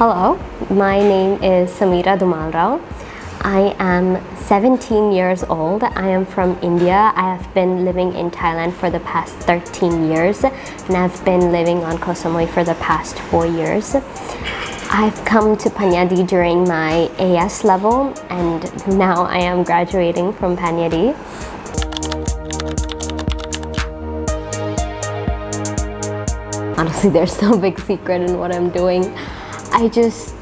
Hello, my name is Samira Dumalrao. I am 17 years old. I am from India. I have been living in Thailand for the past 13 years and I've been living on Koh Samui for the past 4 years. I've come to Panyadi during my AS level and now I am graduating from Panyadi. Honestly, there's no big secret in what I'm doing. I just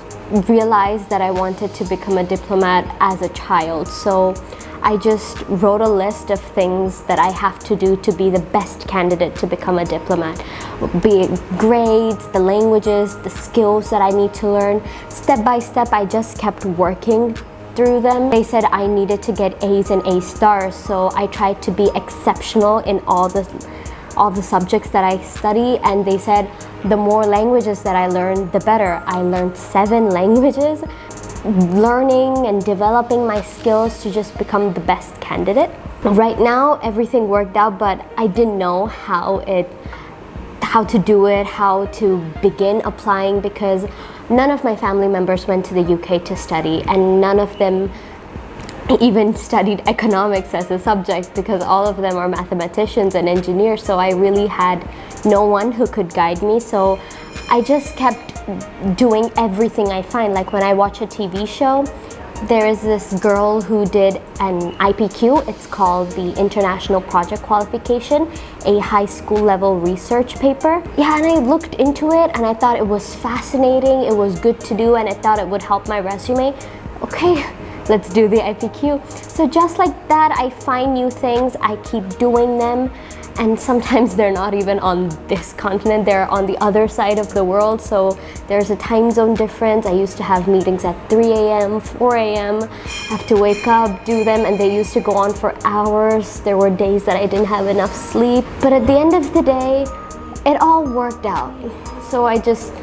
realized that I wanted to become a diplomat as a child, so I just wrote a list of things that I have to do to be the best candidate to become a diplomat. Be it grades, the languages, the skills that I need to learn. Step by step, I just kept working through them. They said I needed to get A's and A stars, so I tried to be exceptional in all the subjects that I study, and they said the more languages that I learned, the better. I learned 7 languages, learning and developing my skills to just become the best candidate. Right now, everything worked out, but I didn't know how to do it, how to begin applying, because none of my family members went to the UK to study, and none of them even studied economics as a subject, because all of them are mathematicians and engineers, so I really had no one who could guide me. So I just kept doing everything I find. Like when I watch a TV show, there is this girl who did an IPQ, it's called the International Project Qualification, a high school level research paper. Yeah, and I looked into it and I thought it was fascinating, it was good to do, and I thought it would help my resume. Okay, let's do the IPQ. So just like that, I find new things, I keep doing them, and sometimes they're not even on this continent, they're on the other side of the world, so there's a time zone difference. I used to have meetings at 3 a.m., 4 a.m. I have to wake up, do them, and they used to go on for hours. There were days that I didn't have enough sleep, but at the end of the day, it all worked out. So I just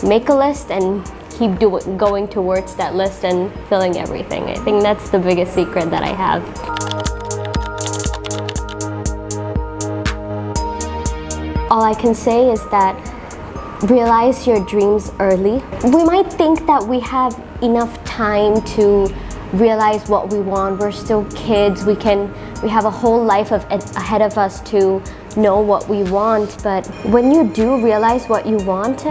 make a list and keep going towards that list and filling everything. I think that's the biggest secret that I have. All I can say is that realize your dreams early. We might think that we have enough time to realize what we want. We're still kids. We have a whole life ahead of us to know what we want. But when you do realize what you want,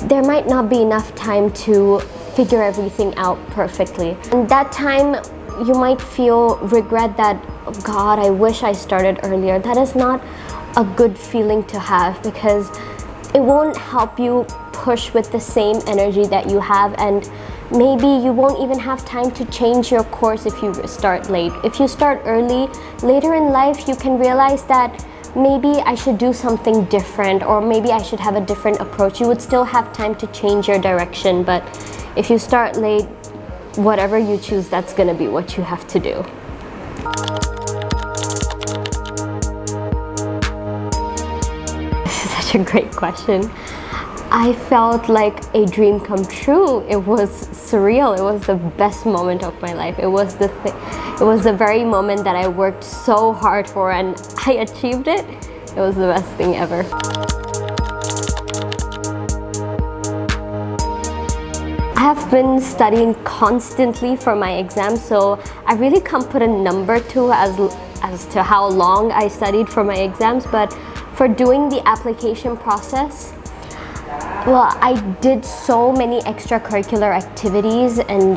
there might not be enough time to figure everything out perfectly. And that time, you might feel regret that, oh God, I wish I started earlier. That is not a good feeling to have, because it won't help you push with the same energy that you have, and maybe you won't even have time to change your course if you start late. If you start early, later in life you can realize that maybe I should do something different, or maybe I should have a different approach. You would still have time to change your direction, but if you start late, whatever you choose, that's gonna be what you have to do. This is such a great question. I felt like a dream come true. It was surreal. It was the best moment of my life. It was the very moment that I worked so hard for, and I achieved it. It was the best thing ever. I have been studying constantly for my exams, so I really can't put a number to as to how long I studied for my exams, but for doing the application process, well, I did so many extracurricular activities, and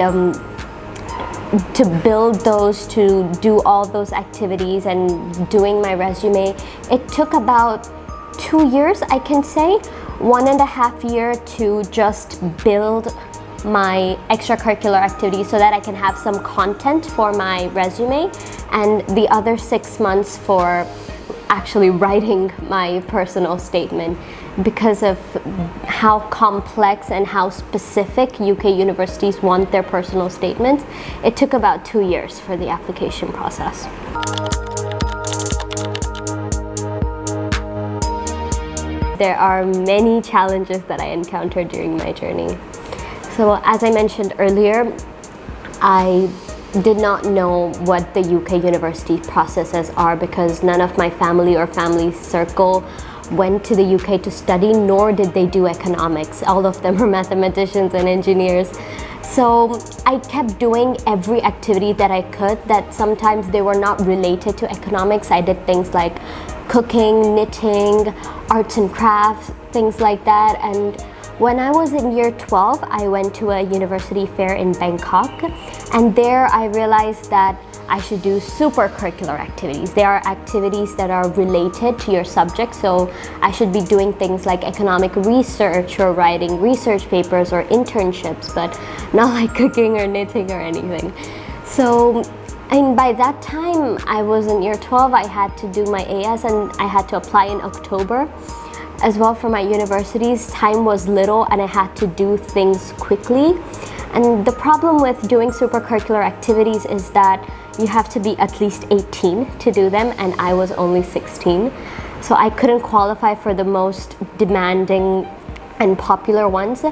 to build those, to do all those activities and doing my resume, it took about 2 years, I can say. 1.5 years to just build my extracurricular activities so that I can have some content for my resume, and the other 6 months for actually writing my personal statement. Because of how complex and how specific UK universities want their personal statements, it took about 2 years for the application process. There are many challenges that I encountered during my journey. So as I mentioned earlier, I did not know what the UK university processes are, because none of my family or family circle went to the UK to study, nor did they do economics. All of them are mathematicians and engineers. So I kept doing every activity that I could that sometimes they were not related to economics. I did things like cooking, knitting, arts and crafts, things like that. And when I was in year 12, I went to a university fair in Bangkok, and there I realized that I should do super curricular activities. They are activities that are related to your subject, so I should be doing things like economic research or writing research papers or internships, but not like cooking or knitting or anything. So, and by that time, I was in year 12, I had to do my AS and I had to apply in October. As well for my universities, time was little and I had to do things quickly. And the problem with doing supercurricular activities is that you have to be at least 18 to do them, and I was only 16. So I couldn't qualify for the most demanding and popular ones.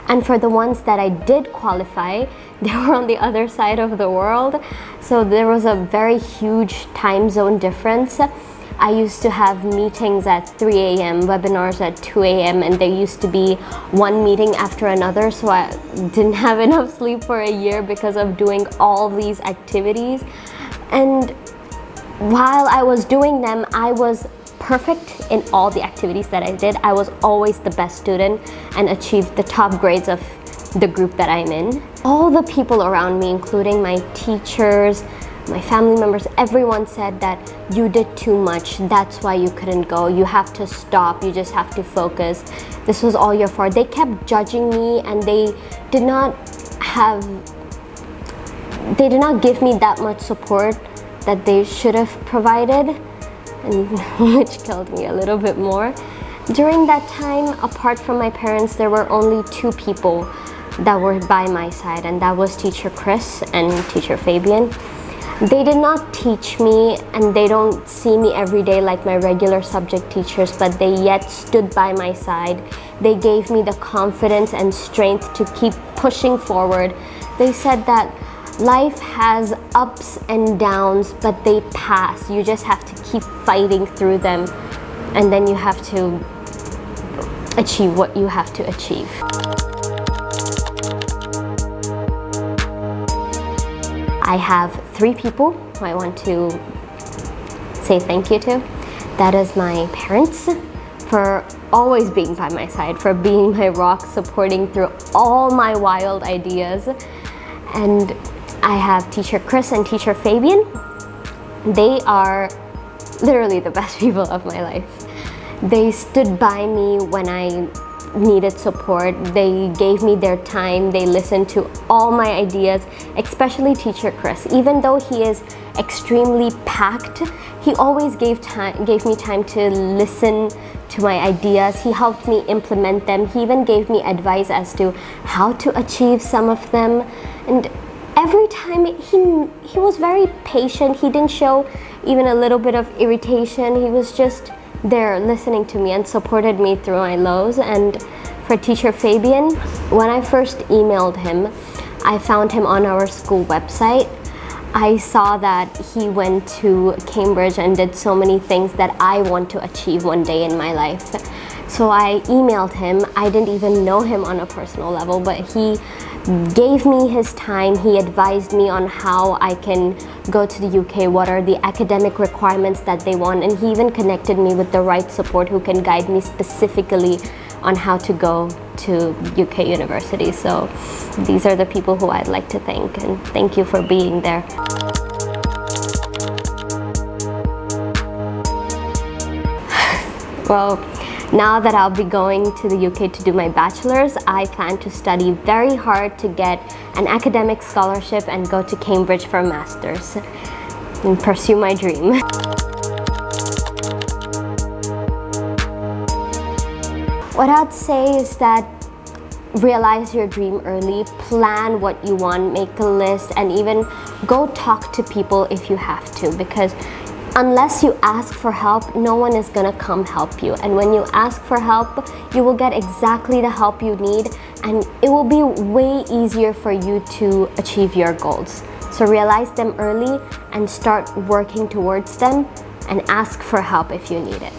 And for the ones that I did qualify, they were on the other side of the world. So there was a very huge time zone difference. I used to have meetings at 3 a.m., webinars at 2 a.m., and there used to be one meeting after another, so I didn't have enough sleep for a year because of doing all these activities. And while I was doing them, I was perfect in all the activities that I did. I was always the best student and achieved the top grades of the group that I'm in. All the people around me, including my teachers, my family members, everyone said that you did too much, that's why you couldn't go, you have to stop, you just have to focus, this was all your fault. They kept judging me, and they did not give me that much support that they should have provided, and which killed me a little bit more. During that time, apart from my parents, there were only two people that were by my side, and that was teacher Chris and teacher Fabian. They did not teach me, and they don't see me every day like my regular subject teachers, but they yet stood by my side. They gave me the confidence and strength to keep pushing forward. They said that life has ups and downs, but they pass. You just have to keep fighting through them, and then you have to achieve what you have to achieve. I have 3 people who I want to say thank you to. That is my parents for always being by my side, for being my rock, supporting through all my wild ideas. And I have teacher Chris and teacher Fabian. They are literally the best people of my life. They stood by me when I needed support. They gave me their time. They listened to all my ideas, especially teacher Chris. Even though he is extremely packed, he always gave me time to listen to my ideas. He helped me implement them. He even gave me advice as to how to achieve some of them. And every time he was very patient. He didn't show even a little bit of irritation. He was just there listening to me and supported me through my lows. And for teacher Fabian, when I first emailed him, I found him on our school website. I saw that he went to Cambridge and did so many things that I want to achieve one day in my life. So I emailed him. I didn't even know him on a personal level, but he gave me his time. He advised me on how I can go to the UK, what are the academic requirements that they want, and he even connected me with the right support who can guide me specifically on how to go to UK university. So these are the people who I'd like to thank, and thank you for being there. Well, now that I'll be going to the UK to do my bachelor's, I plan to study very hard to get an academic scholarship and go to Cambridge for a master's and pursue my dream. What I'd say is that realize your dream early, plan what you want, make a list, and even go talk to people if you have to, because unless you ask for help, no one is gonna come help you. And when you ask for help, you will get exactly the help you need, and it will be way easier for you to achieve your goals. So realize them early and start working towards them, and ask for help if you need it.